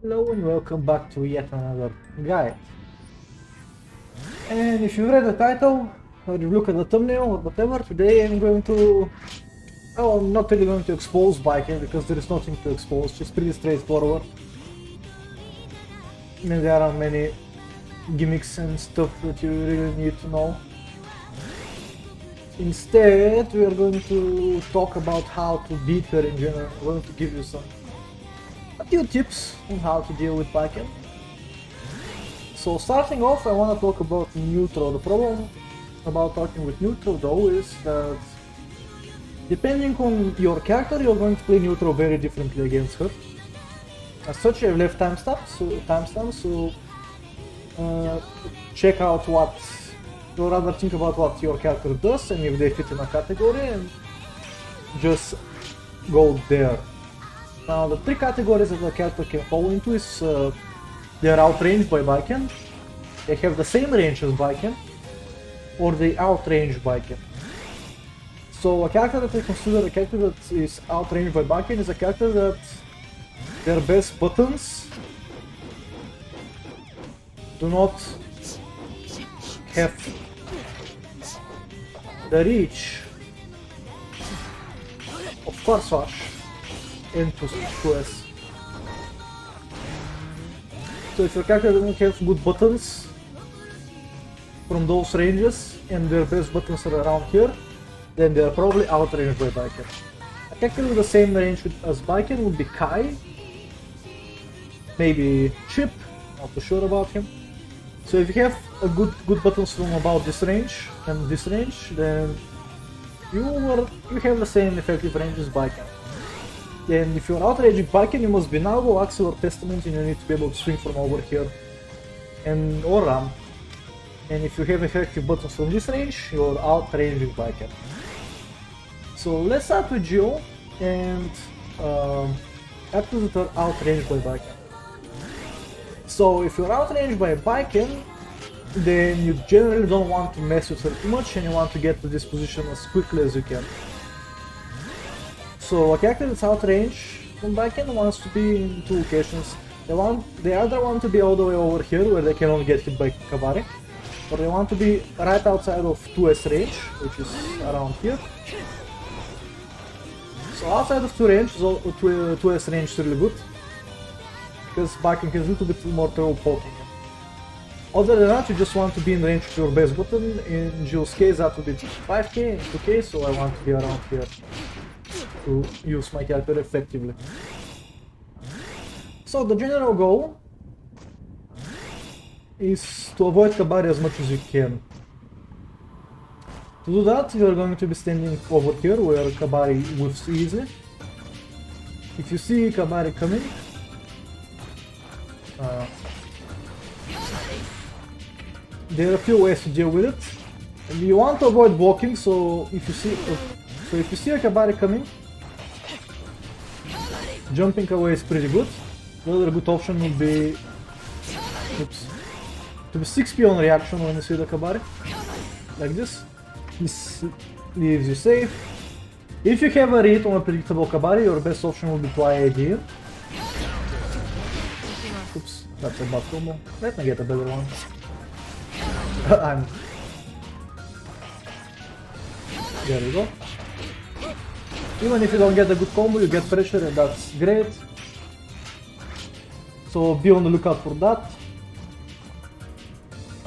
Hello and welcome back to yet another guide. And if you read the title or you look at the thumbnail or whatever, today I'm going to... Oh, I'm not really going to expose Baiken because there is nothing to expose, just pretty straightforward. And there are many gimmicks and stuff that you really need to know. Instead, we are going to talk about how to beat her in general. I'm going to give you a few tips on how to deal with Baiken. So starting off, I want to talk about neutral. The problem about talking with neutral though is that depending on your character, you're going to play neutral very differently against her. As such, I've left timestamps, so check out what, or rather think about what your character does and if they fit in a category and just go there. Now the three categories that the character can fall into is they are outranged by Baiken, they have the same range as Baiken, or they outrange Baiken. So a character that I consider a character that is outranged by Baiken is a character that their best buttons do not have the reach of Farsash and 2S. So if your character doesn't have good buttons from those ranges and their best buttons are around here, then they are probably outranged by Baiken. A character with the same range as Baiken would be Kai, maybe Chip, not too sure about him. So if you have a good buttons from about this range and this range, then you have the same effective range as Baiken. And if you're outraging Baiken, you must be Nalgo, Axel or Testament, and you need to be able to swing from over here and or run. And if you have effective buttons from this range, you're outranging Baiken. So let's start with Geo and actors that are outranged by Baiken. So if you're outranged by Baiken, then you generally don't want to mess with her too much and you want to get to this position as quickly as you can. So a character that's outranged from Baiken wants to be in two locations. They either want to be all the way over here where they can only get hit by H-Kabari, or they want to be right outside of 2S range, which is around here. So outside of 2S range is really good, because Baiken has a little bit more trouble poking him. Other than that, you just want to be in range of your base button. In Jill's case that would be 5k and 2k, so I want to be around here to use my character effectively. So the general goal is to avoid Kabari as much as you can. To do that, you are going to be standing over here where Kabari whiffs easily. If you see Kabari coming, there are a few ways to deal with it. And you want to avoid blocking, so if you see a Kabari coming, jumping away is pretty good. The other good option would be to be 6p on reaction when you see the Kabari, like this. This leaves you safe. If you have a read on a predictable Kabari, your best option would be to IAD. Oops, that's a bad combo. Let me get a better one. There we go. Even if you don't get a good combo, you get pressure and that's great. So be on the lookout for that.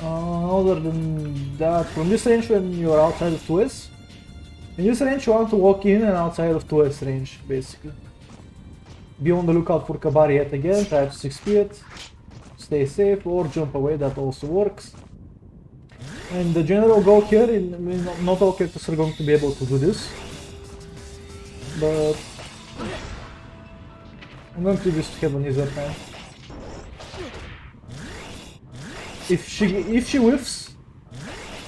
Other than that, from this range when you are outside of 2S, in this range you want to walk in and outside of 2S range, basically. Be on the lookout for Kabari yet again, try to 6p it, stay safe or jump away, that also works. And the general goal here, not all characters are going to be able to do this, but I'm going to do this to have an easier time. If she whiffs,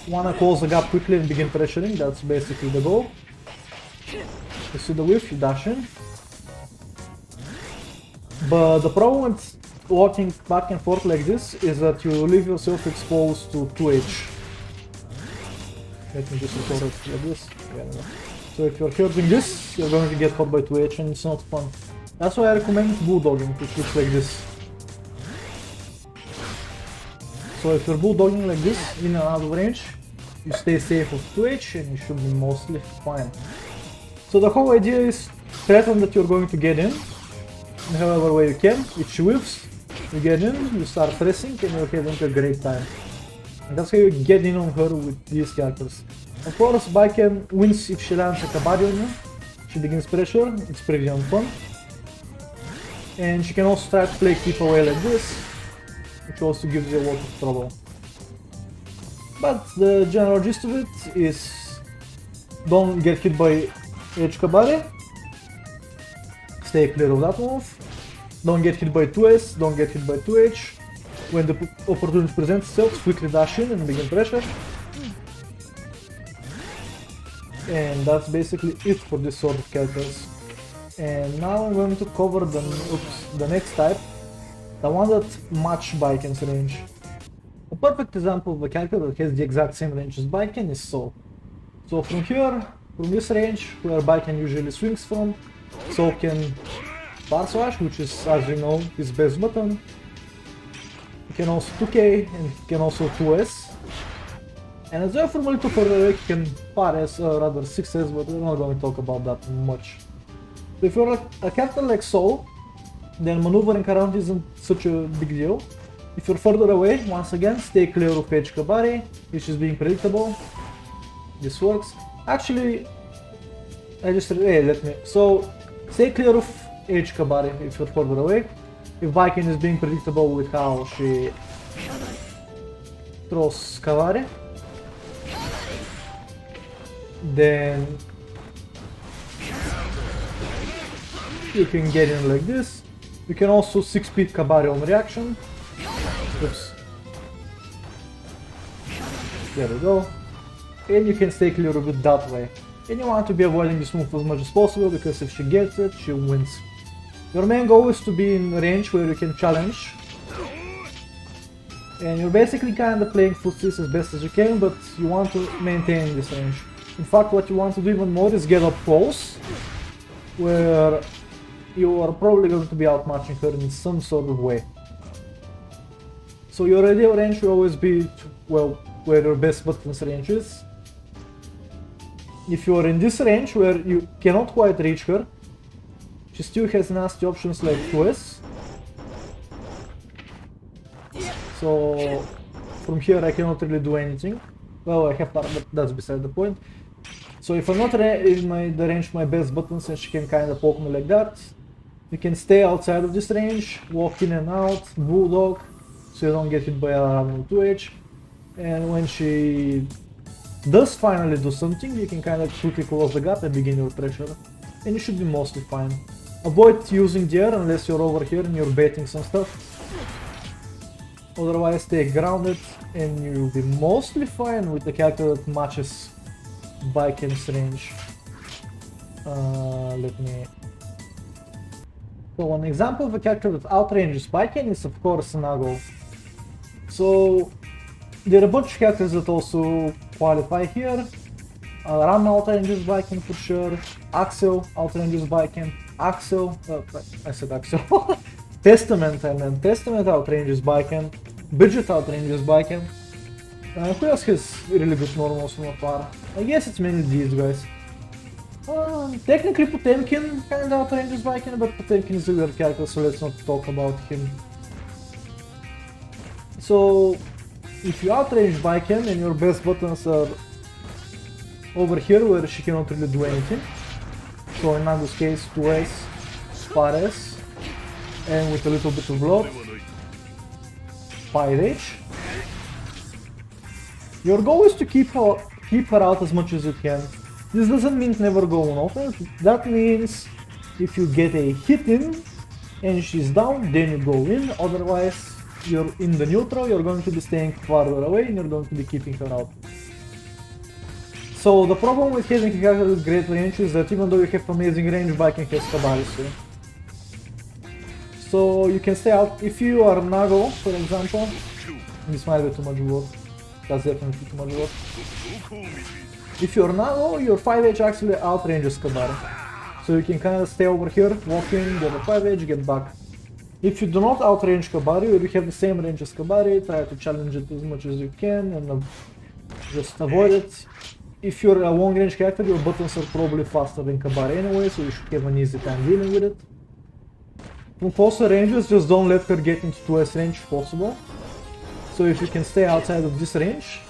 wanna close the gap quickly and begin pressuring, that's basically the goal. You see the whiff, you dash in. But the problem with walking back and forth like this is that you leave yourself exposed to 2H. Let me just record it like this. Yeah, so if you're here doing this, you're going to get caught by 2H and it's not fun. That's why I recommend bulldogging, which looks like this. So if you're bulldogging like this, in and out of range, you stay safe with 2H and you should be mostly fine. So the whole idea is threaten that you're going to get in however way you can. If she whiffs, you get in, you start pressing, and you're having a great time. And that's how you get in on her with these characters. Of course, Baiken wins if she lands a H-Kabari on you. She begins pressure, it's pretty fun. And she can also try to play keep away like this, which also gives you a lot of trouble. But the general gist of it is don't get hit by H-Kabari. Stay clear of that move. Don't get hit by 2S, don't get hit by 2H. When the opportunity presents itself, quickly dash in and begin pressure. And that's basically it for this sort of characters. And now I'm going to cover the next type, the one that match Baiken's range. A perfect example of a character that has the exact same range as Baiken is Soul. So from here, from this range, where Baiken usually swings from, Soul can bar slash, which is, as you know, his best button. He can also 2K and he can also 2S. And as well from a little further away, he can Parry-S, rather 6S, but we're not going to talk about that much. So if you're a character like Soul, then maneuvering around isn't such a big deal. If you're further away, once again, stay clear of H-Kabari, which is being predictable. This works. Actually, so stay clear of H-Kabari if you're further away. If Baiken is being predictable with how she throws Kabari, then you can get in like this. You can also 6-speed Kabari on reaction. Oops. There we go. And you can stay clear of it that way. And you want to be avoiding this move as much as possible, because if she gets it, she wins. Your main goal is to be in range where you can challenge. And you're basically kind of playing footsies as best as you can, but you want to maintain this range. In fact, what you want to do even more is get up close, where you are probably going to be outmatching her in some sort of way. So your ideal range will always be, where your best button's range is. If you are in this range where you cannot quite reach her, she still has nasty options like 2S. So from here I cannot really do anything. Well, I have Parry, but that's beside the point. So if I'm not in the range of my best buttons and she can kind of poke me like that, you can stay outside of this range, walk in and out, bulldog, so you don't get hit by a random 2H. And when she does finally do something, you can kind of quickly close the gap and begin your pressure. And you should be mostly fine. Avoid using the air unless you're over here and you're baiting some stuff. Otherwise stay grounded and you'll be mostly fine with the character that matches Baiken's range. So an example of a character that outranges Baiken is of course Nago. So there are a bunch of characters that also qualify here. Ram outranges Baiken for sure. Axel outranges Baiken. I said Axel. Testament, I meant Testament outranges Baiken. Bridget outranges Baiken. Who else has really good normals from afar? I guess it's mainly these guys. Technically Potemkin kinda outranges Baiken, but Potemkin is a weird character, so let's not talk about him. So if you outrange Baiken and your best buttons are over here where she cannot really do anything, so in Nago's case 2S, Parry-S, and with a little bit of blood, 5H. Your goal is to keep her out as much as you can. This doesn't mean never go on offense, that means if you get a hit in and she's down, then you go in, otherwise you're in the neutral, you're going to be staying farther away and you're going to be keeping her out. So the problem with having a character with great range is that even though you have amazing range, Baiken has Kabari soon. So you can stay out. If you are Nago, for example, this might be too much work. That's definitely too much work. If you're Nago, your 5H actually outranges Kabari. So you can kind of stay over here, walk in, get a 5H, get back. If you do not outrange Kabari, or you have the same range as Kabari, try to challenge it as much as you can and just avoid it. If you're a long range character, your buttons are probably faster than Kabari anyway, so you should have an easy time dealing with it. From closer ranges, just don't let her get into 2S range if possible. So if you can stay outside of this range,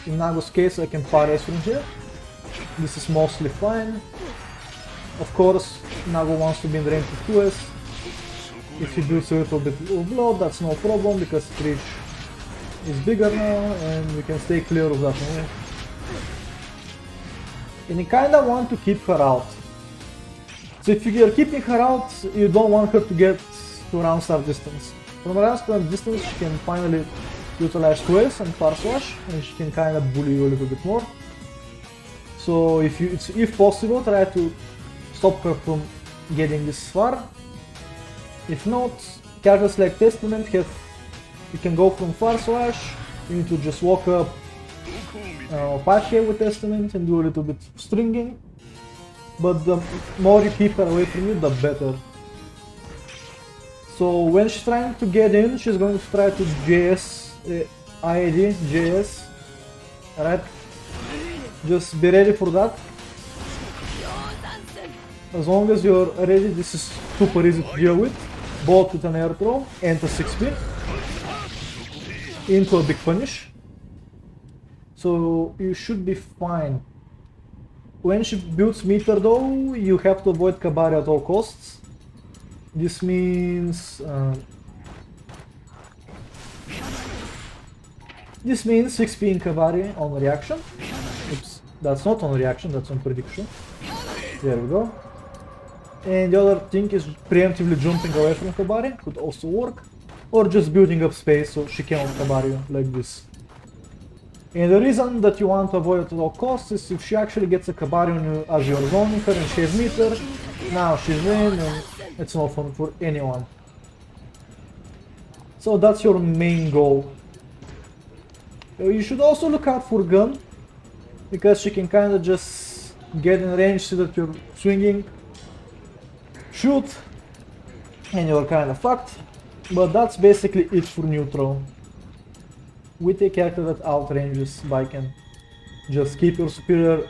in Nago's case I can parry from here. This is mostly fine. Of course, Nago wants to be in the range of 2S. If he builds a little bit of blood, that's no problem because reach is bigger now and we can stay clear of that one. And you kinda want to keep her out. So if you're keeping her out, you don't want her to get to round start distance. From round start distance, she can finally utilize 2S and far slash, and she can kinda bully you a little bit more. So if possible, try to stop her from getting this far. If not, characters like Testament you can go from far slash, you need to just walk up 5k with Testament and do a little bit of stringing. But the more you keep her away from you, the better. So when she's trying to get in, she's going to try to JS, alright? Just be ready for that. As long as you're ready, this is super easy to deal with. Both with an air throw and a 6-pin into a big punish. So you should be fine. When she builds meter though, you have to avoid Kabari at all costs. This means 6p Kabari on reaction. Oops, that's not on reaction, that's on prediction. There we go. And the other thing is preemptively jumping away from Kabari, could also work. Or just building up space so she cannot Kabari you like this. And the reason that you want to avoid it at all costs is if she actually gets a Kabari on you as you're zoning her and she has meter, now she's in and it's no fun for anyone. So that's your main goal. You should also look out for gun, because she can kinda just get in range so that you're swinging, shoot, and you're kinda fucked. But that's basically it for neutral. With a character that outranges Baiken, just keep your superior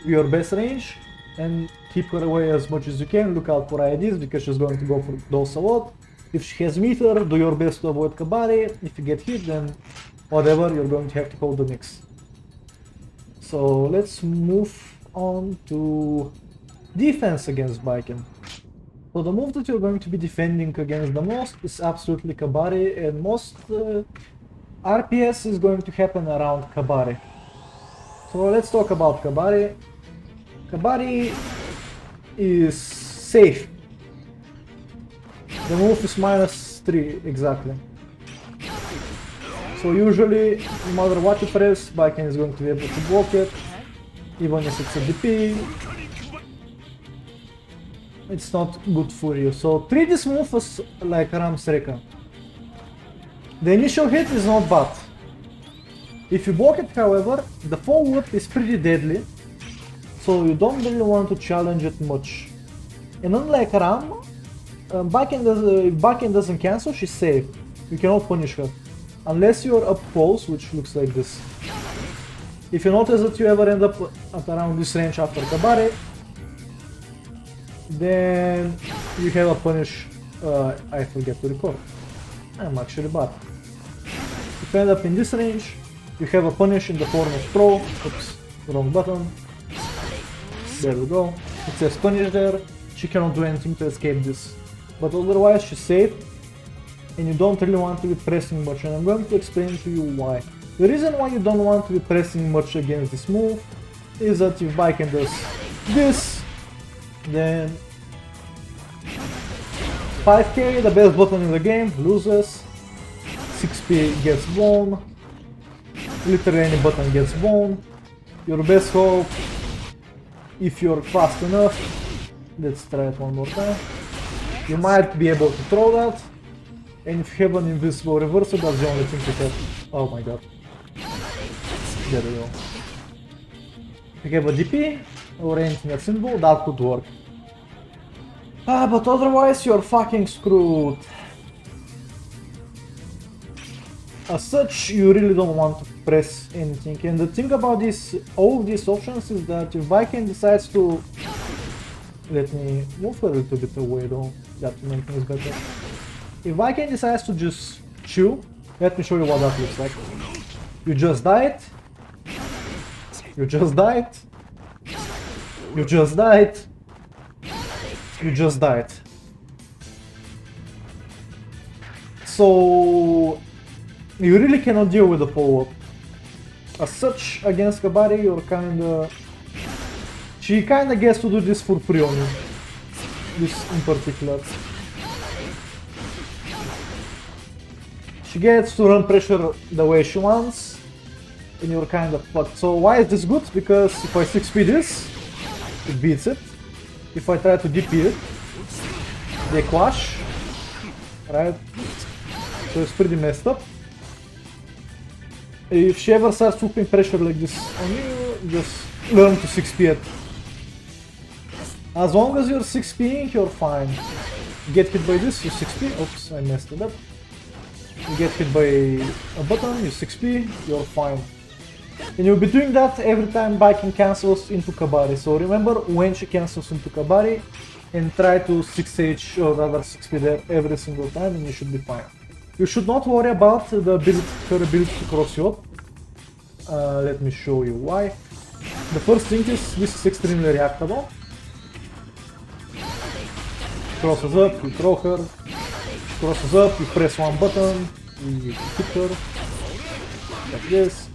your best range and keep her away as much as you can. Look out for IDs because she's going to go for those a lot. If she has meter, do your best to avoid Kabari. If you get hit, then whatever, you're going to have to hold the mix. So let's move on to defense against Baiken. So the move that you're going to be defending against the most is absolutely Kabari, and most RPS is going to happen around Kabari. So let's talk about Kabari. Kabari is safe. The move is -3 exactly. So usually, no matter what you press, Baiken is going to be able to block it, even if it's a DP. It's not good for you. So treat this move as like Ram's Reka. The initial hit is not bad. If you block it, however, the follow-up is pretty deadly, so you don't really want to challenge it much. And unlike Ram, if Baiken doesn't cancel, she's safe. You cannot punish her. Unless you're up close, which looks like this. If you notice that you ever end up at around this range after Kabari, then you have a punish. I forget to record. I'm actually bad. If you end up in this range, you have a punish in the form of throw. Oops, wrong button. There we go. It says punish there. She cannot do anything to escape this. But otherwise she's safe, and you don't really want to be pressing much, and I'm going to explain to you why. The reason why you don't want to be pressing much against this move is that if Baiken does this, then 5k, the best button in the game, loses, 6p gets blown, literally any button gets blown. Your best hope, if you're fast enough, let's try it one more time, you might be able to throw that, and if you have an invisible reversal, that's the only thing you have. Oh my god. There we go. If you have a DP or anything that's invisible, that could work. But otherwise you're fucking screwed. As such, you really don't want to press anything. And the thing about this, all these options is that if Baiken decides to... Let me move a little bit away though, that to make things better. If Baiken decides to just chill, let me show you what that looks like. You just died. You just died. You just died. You just died. So you really cannot deal with the follow-up. As such, against Kabari, you're kinda... She kinda gets to do this for free on you. This in particular. She gets to run pressure the way she wants, and you're kind of fucked. So why is this good? Because if I 6p this, it beats it. If I try to DP it, they clash, right? So it's pretty messed up. If she ever starts putting pressure like this on you, just learn to 6p it. As long as you're 6ping, you're fine. Get hit by this, you 6p. Oops, I messed it up. You get hit by a button, you 6p, you're fine. And you'll be doing that every time Baiken cancels into Kabari. So remember when she cancels into Kabari and try to 6H or rather 6p there every single time and you should be fine. You should not worry about her ability to cross you up. Let me show you why. The first thing is this is extremely reactable. Crosses up, you throw her. Crosses up, you press one button, you hit her. Like this.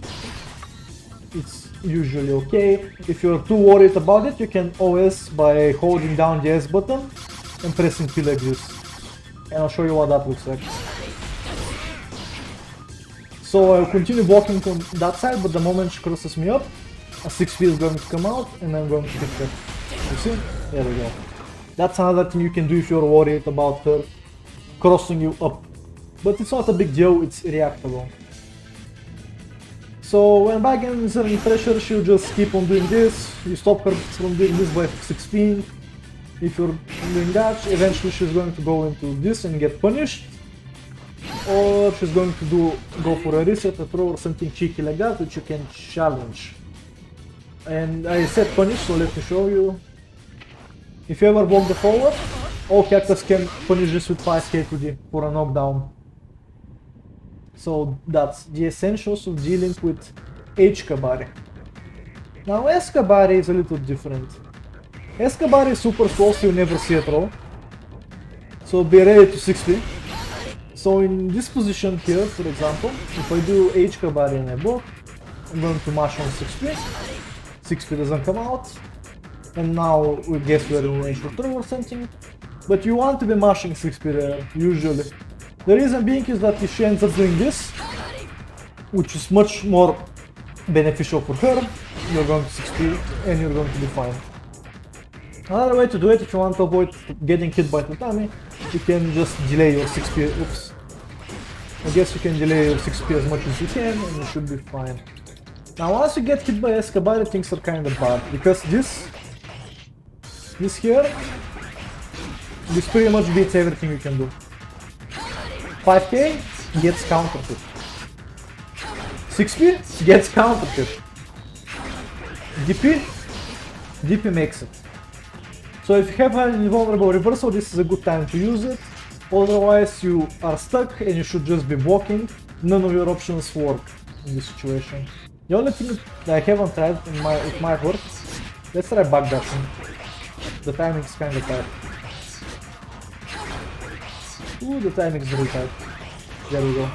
It's usually okay. If you're too worried about it, you can OS by holding down the S button and pressing P like this. And I'll show you what that looks like. So I'll continue walking on that side, but the moment she crosses me up, a 6p is going to come out and I'm going to hit her. You see? There we go. That's another thing you can do if you're worried about her crossing you up. But it's not a big deal, it's reactable. So when Baiken is under pressure, she'll just keep on doing this. You stop her from doing this by 6p. If you're doing that, eventually she's going to go into this and get punished. Or she's going to go for a reset, a throw or something cheeky like that, which you can challenge. And I said punish, so let me show you. If you ever block the follow-up, all characters can punish this with 5k to D for a knockdown. So that's the essentials of dealing with H-Kabari. Now S-Kabari is a little different. S-Kabari is super slow, so you never see a throw. So be ready to 6p. So in this position here, for example, if I do H-Kabari and I block, I'm going to mash on 6p. 6p doesn't come out. And now we guess we're in range for throw or something. But you want to be mashing 6p there, usually. The reason being is that if she ends up doing this, which is much more beneficial for her, you're going to 6p and you're going to be fine. Another way to do it, if you want to avoid getting hit by Tatami, you can just delay your 6p. Oops. I guess you can delay your 6p as much as you can and you should be fine. Now once you get hit by S-Kabari, things are kind of bad, because this here, this pretty much beats everything you can do. 5k gets counter hit. 6p gets counter hit. DP makes it. So if you have an invulnerable reversal, this is a good time to use it. Otherwise you are stuck and you should just be blocking. None of your options work in this situation. The only thing that I haven't tried, and it might work, let's try backdashing. The timing is kinda tight. Ooh, the timing is really tight. There we go.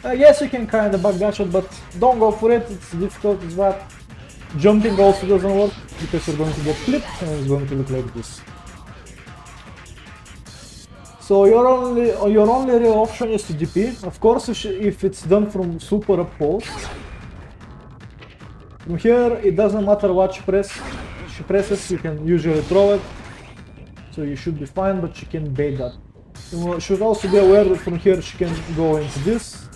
I guess you can kinda backdash it, but don't go for it, it's difficult, it's bad. Jumping also doesn't work, because you're going to get flipped and it's going to look like this. So your only real option is to DP. Of course, if it's done from super up close. From here, it doesn't matter what she presses, you can usually throw it. So you should be fine, but she can bait that. You should also be aware that from here she can go into this.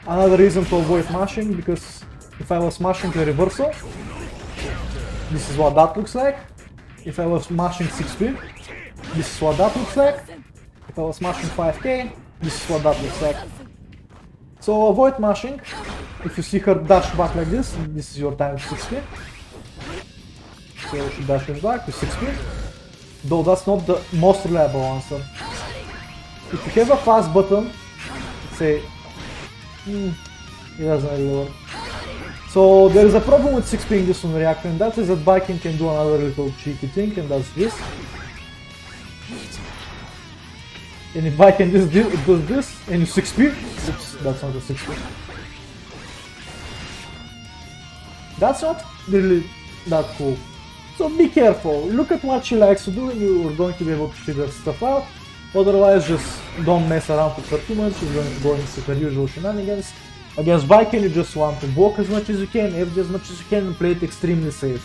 Another reason to avoid mashing, because if I was mashing the reversal, this is what that looks like. if I was mashing 6p, this is what that looks like. If I was mashing 5k, this is what that looks like. So avoid mashing. If you see her dash back like this is your time to 6p. So she dashes back to 6p. Though that's not the most reliable answer. If you have a fast button, say, it doesn't really work. So there is a problem with 6ping this on reactor, and that is that Baiken can do another little cheeky thing, and that's this. And if Baiken does this, and you 6p, oops, that's not a 6p. That's not really that cool. So be careful, look at what she likes to do, and you are going to be able to figure stuff out. Otherwise, just don't mess around with her too much, you're going to go into her usual shenanigans. Against Baiken, you just want to walk as much as you can, average as much as you can, and play it extremely safe.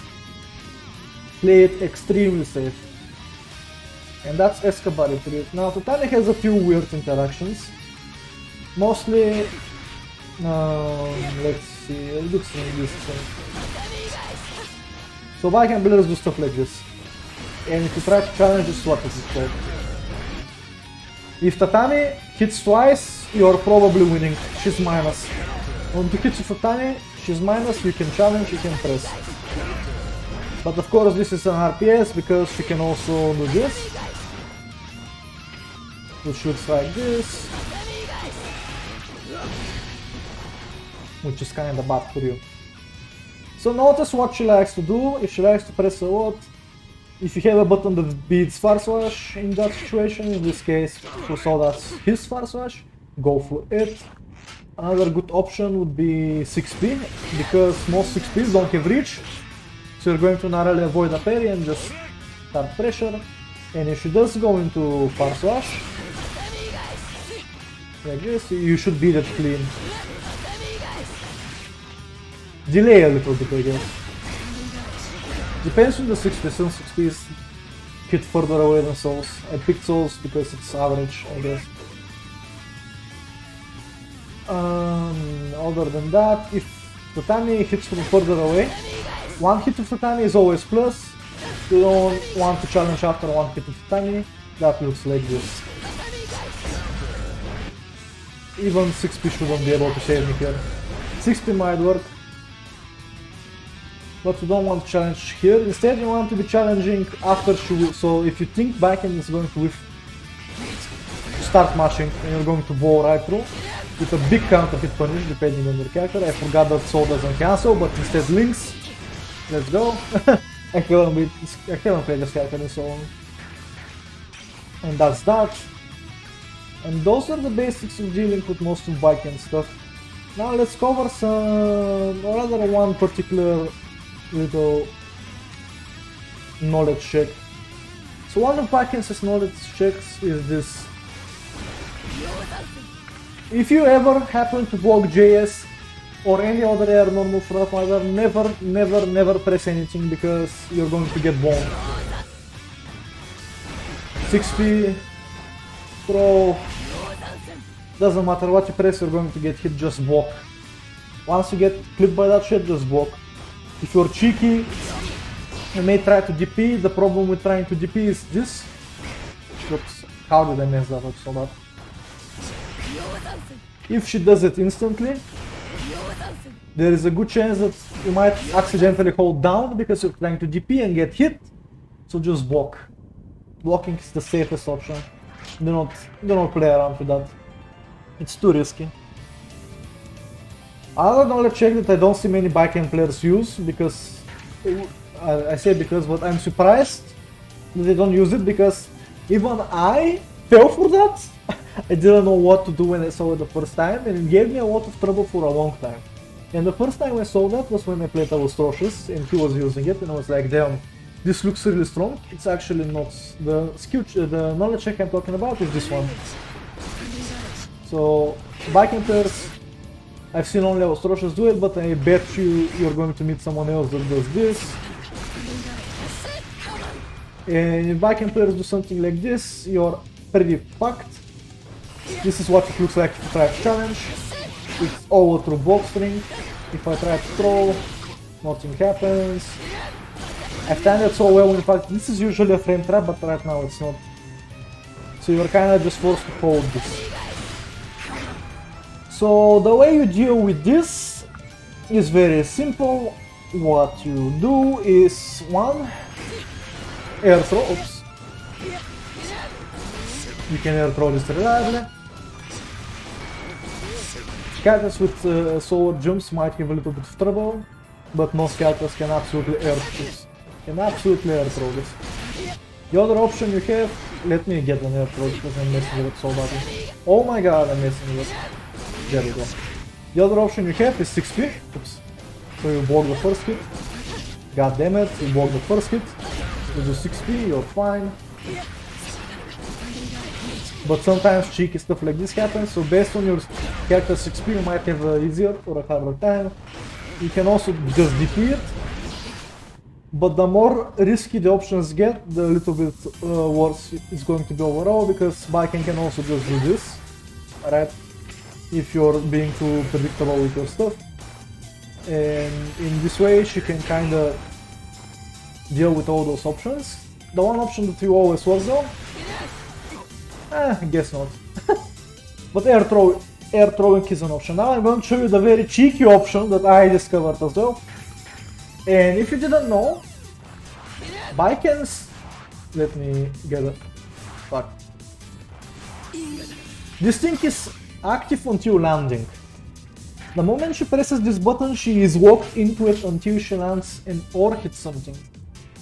Play it extremely safe. And that's S-Kabari RPS. Now, Tatami has a few weird interactions. Mostly, let's see, it looks like this thing. So Baiken players do stuff like this. And if you try to challenge, this is what it is called. If Tatami hits twice, you're probably winning. She's minus. When you hit Tatami, she's minus, you can challenge, you can press. But of course this is an RPS because she can also do this. Which shoots like this. Which is kinda bad for you. So notice what she likes to do. If she likes to press a lot, if you have a button that beats far slash in that situation, in this case, so that's his far slash, go for it. Another good option would be 6p, because most 6ps don't have reach, so you're going to narrowly avoid a parry and just start pressure. And if she does go into far slash, like this, you should beat it clean. Delay a little bit, I guess. Depends on the 6p, some 6ps hit further away than souls. I picked souls because it's average, I guess. Other than that, if Tatami hits from further away, one hit of Tatami is always plus. You don't want to challenge after one hit of Tatami, that looks like this. Even 6p shouldn't be able to save me here. 6p might work, but you don't want to challenge here. Instead, you want to be challenging after she will. So if you think Baiken is going to whiff, start mashing and you're going to bow right through with a big counter hit punish depending on your character. I forgot that soul doesn't cancel, but instead links. Let's go. I haven't played this character in so long. And that's that. And those are the basics of dealing with most of Baiken stuff. Now let's cover some, or rather one particular little knowledge check. So one of Baiken's knowledge checks is this. If you ever happen to block JS or any other air normal for that matter, never press anything because you're going to get boned. 6p, throw, doesn't matter what you press, you're going to get hit, just block. Once you get clipped by that shit, just block. If you're cheeky, you may try to DP. The problem with trying to DP is this. Oops, how did I mess that up so bad? If she does it instantly, there is a good chance that you might accidentally hold down because you're trying to DP and get hit. So just block. Blocking is the safest option. Do not play around with that. It's too risky. Another knowledge check that I don't see many Baiken players use, because I say because, but I'm surprised that they don't use it, because even I fell for that. I didn't know what to do when I saw it the first time, and it gave me a lot of trouble for a long time. And the first time I saw that was when I played Outranged and he was using it, and I was like, damn, this looks really strong. It's actually not. The knowledge check I'm talking about is this one. So Baiken players, I've seen only Outranged do it, but I bet you're going to meet someone else that does this. And if Baiken players do something like this, you're pretty fucked. This is what it looks like if you try to challenge. It's all through box string. If I try to throw, nothing happens. I've timed it so well, in fact this is usually a frame trap, but right now it's not. So you're kinda just forced to hold this. So the way you deal with this is very simple. What you do is one, air throw, oops. You can air throw this reliably. Characters with sword jumps might have a little bit of trouble, but most characters can absolutely air throw this. The other option you have, let me get an air throw because I'm messing with it so badly. Oh my god, I'm messing with it. There we go. The other option you have is 6p. Oops. So you block the first hit. God damn it, you block the first hit. You do 6p, you're fine. But sometimes cheeky stuff like this happens, so based on your character's 6p you might have an easier or a harder time. You can also just DP it. But the more risky the options get, the little bit worse it's going to be overall, because Baiken can also just do this, right? If you're being too predictable with your stuff. And in this way she can kinda deal with all those options. The one option that you always work on? I guess not. But air throwing is an option. Now I'm going to show you the very cheeky option that I discovered as well. And if you didn't know, Baiken's... Let me get it. Fuck. This thing is active until landing. The moment she presses this button, she is locked into it until she lands and or hits something.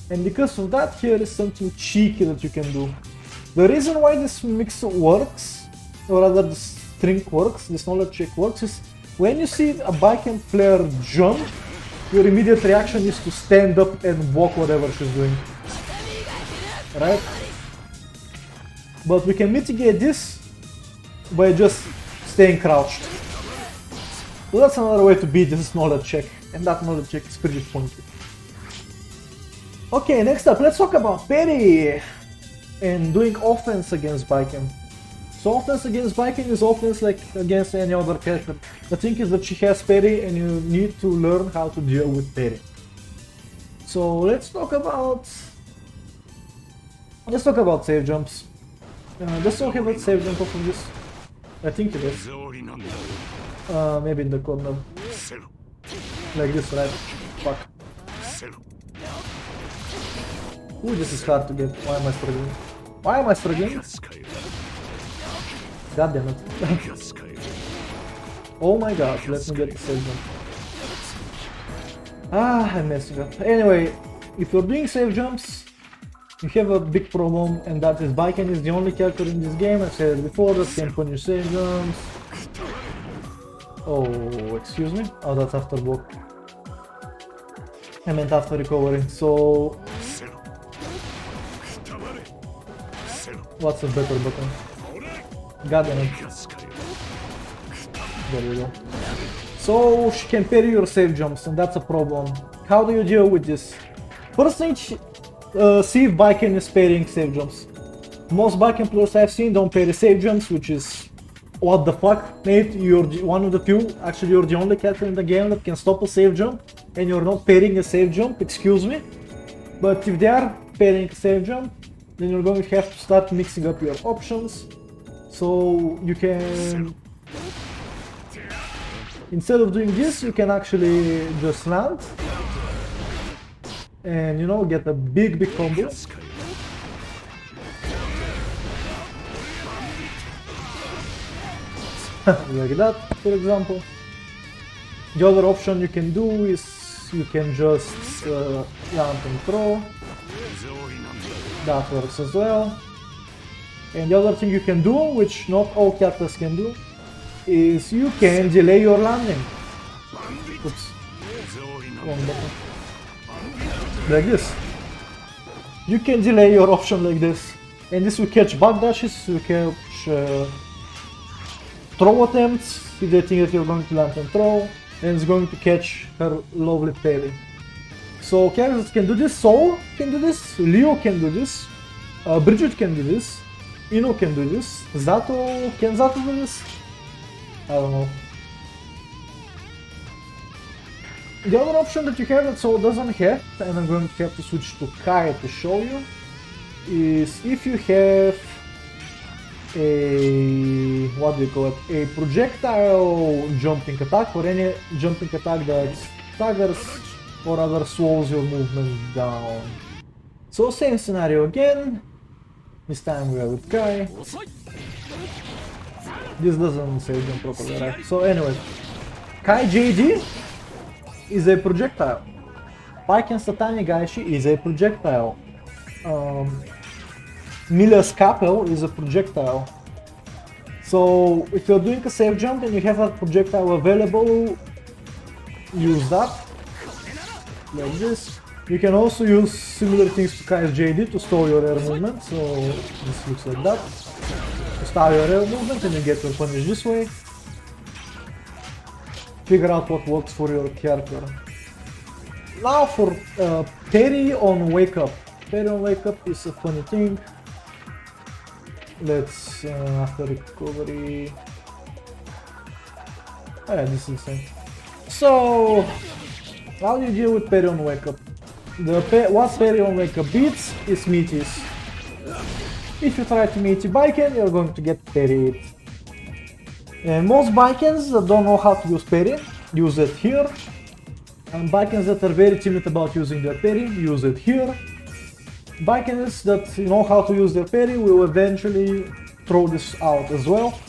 And because of that, here is something cheeky that you can do. The reason why this mix works, or rather this trick works, this knowledge check works, is when you see a Baiken player jump, your immediate reaction is to stand up and block whatever she's doing. Right? But we can mitigate this by just staying crouched. So that's another way to beat this knowledge check, and that knowledge check is pretty pointy. Okay, next up, let's talk about Parry and doing offense against Baiken. So offense against Baiken is offense like against any other character. The thing is that she has Parry and you need to learn how to deal with Parry. So let's talk about save jumps. Does someone have a save jump off of this? I think it is. Maybe in the corner. Like this, right? Fuck. Ooh, this is hard to get. Why am I struggling? Why am I struggling? God damn it. Oh my god, let me get the save jump. I'm messing up. Anyway, if you're doing save jumps, you have a big problem, and that is Baiken is the only character in this game, I've said it before, that can punish save jumps. Oh, excuse me? Oh, that's after block. I meant after recovery, so... What's a better button? God damn it. There we go. So she can parry your save jumps, and that's a problem. How do you deal with this? First thing, see if Baiken is parrying save jumps. Most Baiken players I've seen don't parry save jumps, which is... What the fuck, mate? You're one of the few, actually you're the only character in the game that can stop a save jump, and you're not parrying a save jump, excuse me. But if they are parrying a save jump, then you're going to have to start mixing up your options. So you can... Instead of doing this, you can actually just land. And, you know, get a big combo. Like that, for example. The other option you can do is you can just land and throw. That works as well. And the other thing you can do, which not all characters can do, is you can delay your landing. Oops. Wrong button. Like this. You can delay your option like this. And this will catch backdashes, will catch throw attempts, if they think that you're going to land and throw, and it's going to catch her lovely parry. So characters can do this, Soul can do this, Leo can do this, Bridget can do this, Ino can do this, Zato, can Zato do this? I don't know. The other option that you have that Soul doesn't have, and I'm going to have to switch to Kai to show you, is if you have a, what do you call it, a projectile jumping attack, or any jumping attack that staggers or rather slows your movement down. So same scenario again, this time we are with Kai. This doesn't say them properly, right? So anyway, Kai JD is a projectile. Baiken's Tatami Gaishi is a projectile. Miller's Capel is a projectile. So if you're doing a safe jump and you have a projectile available, use that. Like this. You can also use similar things to Kai's JD to store your air movement, so this looks like that. You start your air movement and you get your punish this way. Figure out what works for your character. Now for Parry on Wake Up. Parry on Wake Up is a funny thing. Let's, after recovery... Oh yeah, this is the same. So, how do you deal with Parry on Wake Up? What Parry on Wake Up beats is meaties. If you try to meaty Baiken, you're going to get parried. And most Baikens that don't know how to use parry, use it here. And Baikens that are very timid about using their parry, use it here. Baikens that know how to use their parry will eventually throw this out as well.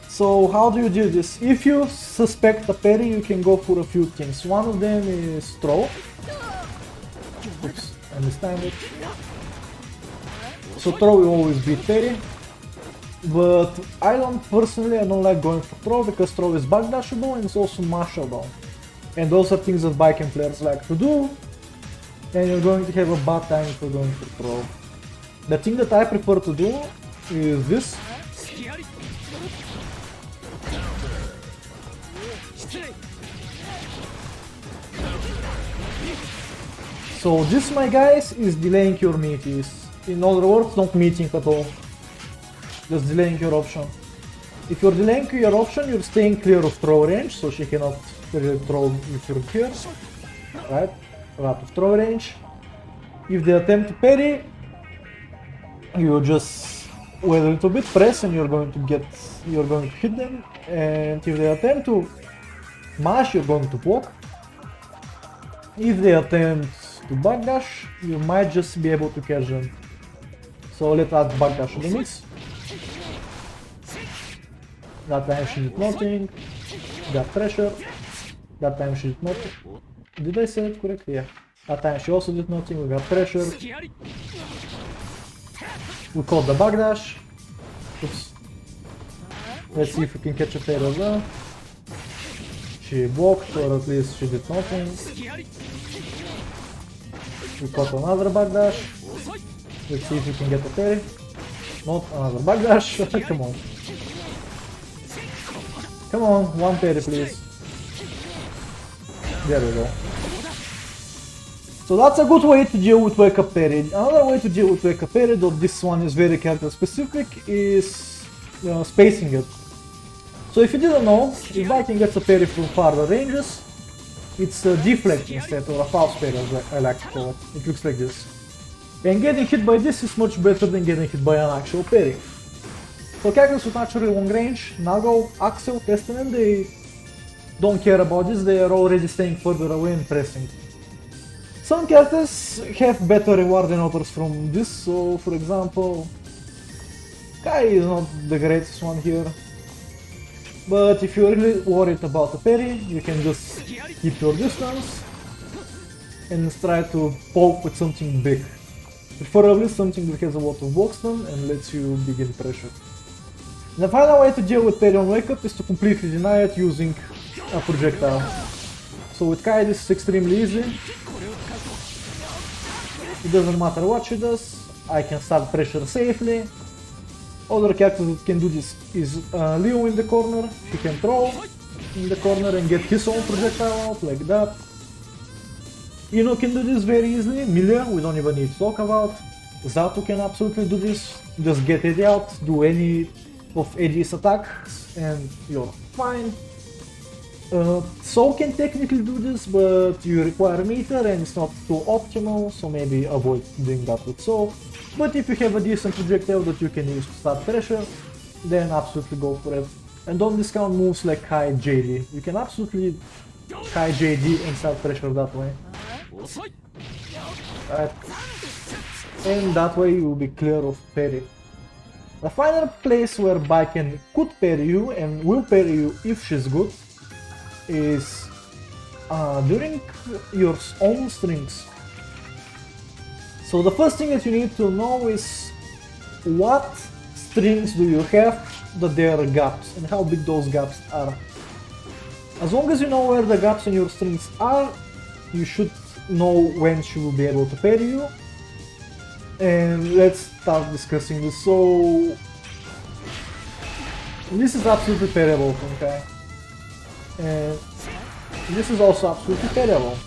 So how do you do this? If you suspect a parry, you can go for a few things. One of them is throw. Oops, I mistimed it. So throw will always beat parry. But I don't like going for throw because throw is backdashable and it's also mashable. And those are things that Baiken players like to do. And you're going to have a bad time if you're going for throw. The thing that I prefer to do is this. So this, my guys, is delaying your meaties. In other words, not meeting at all. Just delaying your option. If you're delaying your option, you're staying clear of throw range, so she cannot really throw if you're here. Right? Out of throw range. If they attempt to parry, you just wait a little bit, press, and you're going to hit them. And if they attempt to mash, you're going to block. If they attempt to backdash, you might just be able to catch them. So let's add backdash to the mix. That time she did nothing. Got pressure. That time she did nothing. Did I say it correctly? Yeah. That time she also did nothing. We got pressure. We caught the backdash. Oops. Let's see if we can catch a pair as well. She blocked, or at least she did nothing. We caught another backdash. Let's see if we can get a parry. Not another backdash. Come on. Come on, one parry please. There we go. So that's a good way to deal with wake up parry. Another way to deal with wake up parry, though this one is very character specific, is spacing it. So if you didn't know, if Baiken gets a parry from farther ranges, it's a deflect instead, or a false parry as I like to call it. It looks like this. And getting hit by this is much better than getting hit by an actual parry. So characters with naturally long range, Nago, Axel, Testament, they don't care about this, they are already staying further away and pressing. Some characters have better reward than others from this, so for example, Kai is not the greatest one here. But if you're really worried about a parry, you can just keep your distance and try to poke with something big. Preferably something that has a lot of block stun and lets you begin pressure. The final way to deal with parry on wake up is to completely deny it using a projectile. So with Kai this is extremely easy. It doesn't matter what she does, I can start pressure safely. Other characters that can do this is Leo in the corner. He can throw in the corner and get his own projectile out like that. Ino can do this very easily. Miller, we don't even need to talk about. Zato can absolutely do this. Just get Eddie out, do any of Eddie's attacks and you're fine. So can technically do this, but you require meter and it's not too optimal, so maybe avoid doing that with So. But if you have a decent projectile that you can use to start pressure, then absolutely go for it. And don't discount moves like high JD. You can absolutely high JD and start pressure that way. Right. And that way you will be clear of parry. The final place where Baiken could parry you and will parry you if she's good is during your own strings. So the first thing that you need to know is what strings do you have that there are gaps and how big those gaps are. As long as you know where the gaps in your strings are, you should know when she will be able to parry you. And let's start discussing this. So this is absolutely parryable, okay? And this is also absolutely parryable.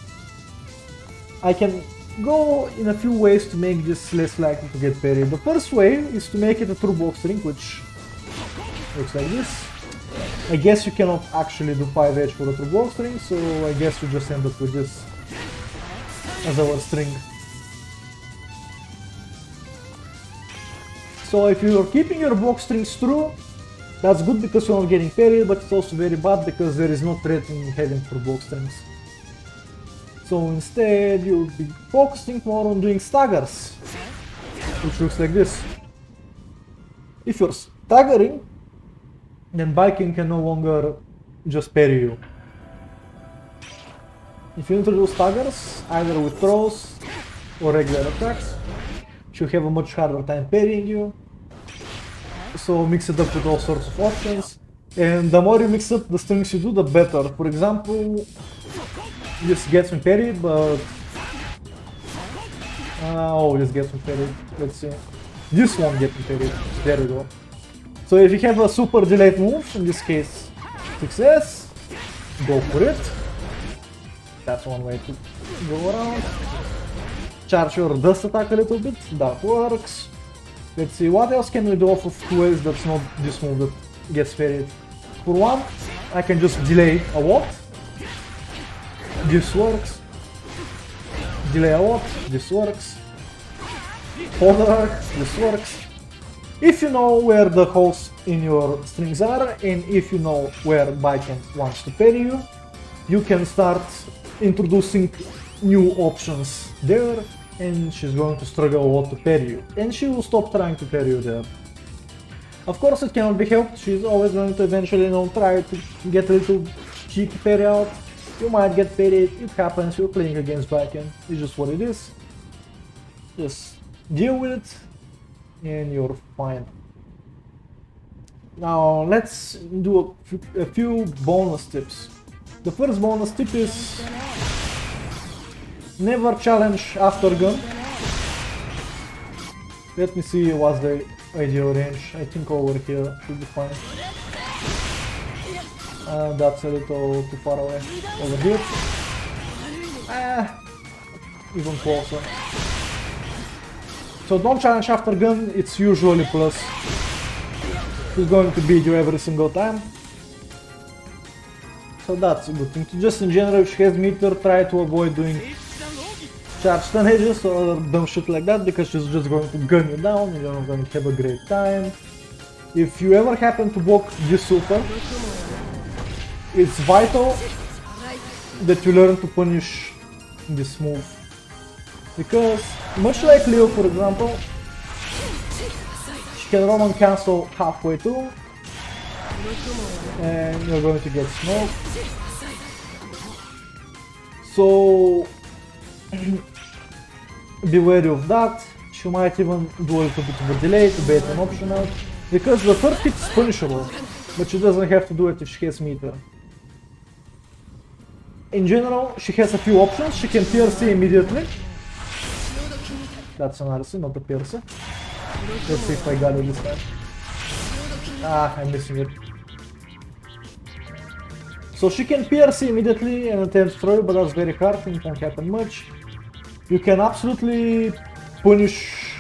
I can go in a few ways to make this less likely to get parried. The first way is to make it a true box string, which looks like this. I guess you cannot actually do 5H for a true box string, so I guess you just end up with this as our string. So if you're keeping your box strings true, that's good because you're not getting parried, but it's also very bad because there is no threat in having true box strings. So instead you'll be focusing more on doing staggers, which looks like this. If you're staggering, then Baiken can no longer just parry you. If you introduce staggers, either with throws or regular attacks, she'll have a much harder time parrying you. So mix it up with all sorts of options. And the more you mix up the strings you do, the better. For example, this gets me parried, but... oh, this gets me parried. Let's see. This won't get me parried. There we go. So if you have a super delayed move, in this case 6S, go for it. That's one way to go around. Charge your dust attack a little bit, that works. Let's see, what else can we do off of 2S that's not this move that gets parried? For one, I can just delay a lot. This works. Delay a lot, this works. Hold arc, this works. If you know where the holes in your strings are, and if you know where Baiken wants to parry you, you can start introducing new options there, and she's going to struggle a lot to parry you, and she will stop trying to parry you there. Of course it cannot be helped, she's always going to eventually try to get a little cheeky parry out. You might get parried, it happens, you're playing against Baiken, it's just what it is. Just deal with it, and you're fine. Now let's do a few bonus tips. The first bonus tip is never challenge after gun. Let me see what's the ideal range. I think over here should be fine. That's a little too far away. Over here. Even closer. So don't challenge after gun, it's usually plus. He's going to beat you every single time. So that's a good thing. Just in general, if she has meter, try to avoid doing charge stun edges or dumb shit like that, because she's just going to gun you down and you're not going to have a great time. If you ever happen to block this super, it's vital that you learn to punish this move. Because, much like Leo for example, she can run on cancel halfway through, and you're going to get smoked. So be wary of that. She might even do a little bit of a delay to bait an option out, because the third hit is punishable, but she doesn't have to do it if she has meter. In general, she has a few options. She can PRC immediately. That's an RC, not a PRC. Let's see if I got it this time. I'm missing it. So she can PRC immediately and attempt throw, but that's very hard and it won't happen much. You can absolutely punish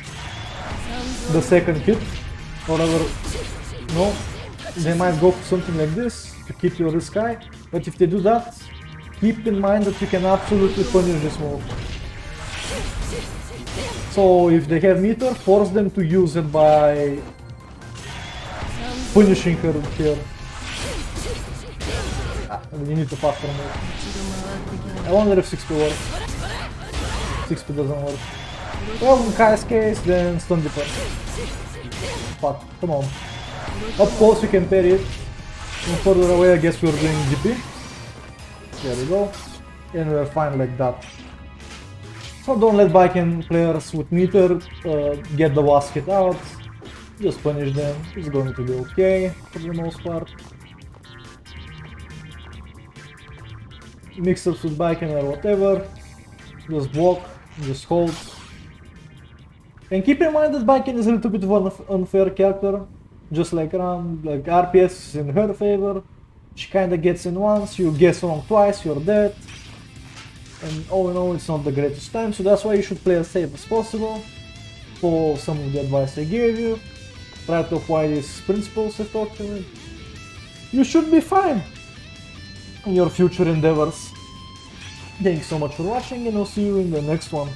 the second hit, or whatever. No, they might go for something like this to keep your risk high. But if they do that, keep in mind that you can absolutely punish this move. So if they have meter, force them to use it by punishing her here. You need to faster move. I wonder if 6p works. 6p doesn't work. Well, in highest case, then stun dipper. But come on. Up close you can parry it. And further away I guess we're doing GP. There we go. And we're fine like that. So don't let Baiken players with meter get the basket out. Just punish them. It's going to be okay for the most part. Mix-ups with Baiken or whatever. Just block, just hold. And keep in mind that Baiken is a little bit of an unfair character. Just like Ram, like RPS is in her favor. She kinda gets in once, you guess wrong twice, you're dead. And all in all, it's not the greatest time, so that's why you should play as safe as possible. Follow some of the advice I gave you. Try to apply these principles I talked to you. You should be fine in your future endeavors. Thanks so much for watching, and I'll see you in the next one.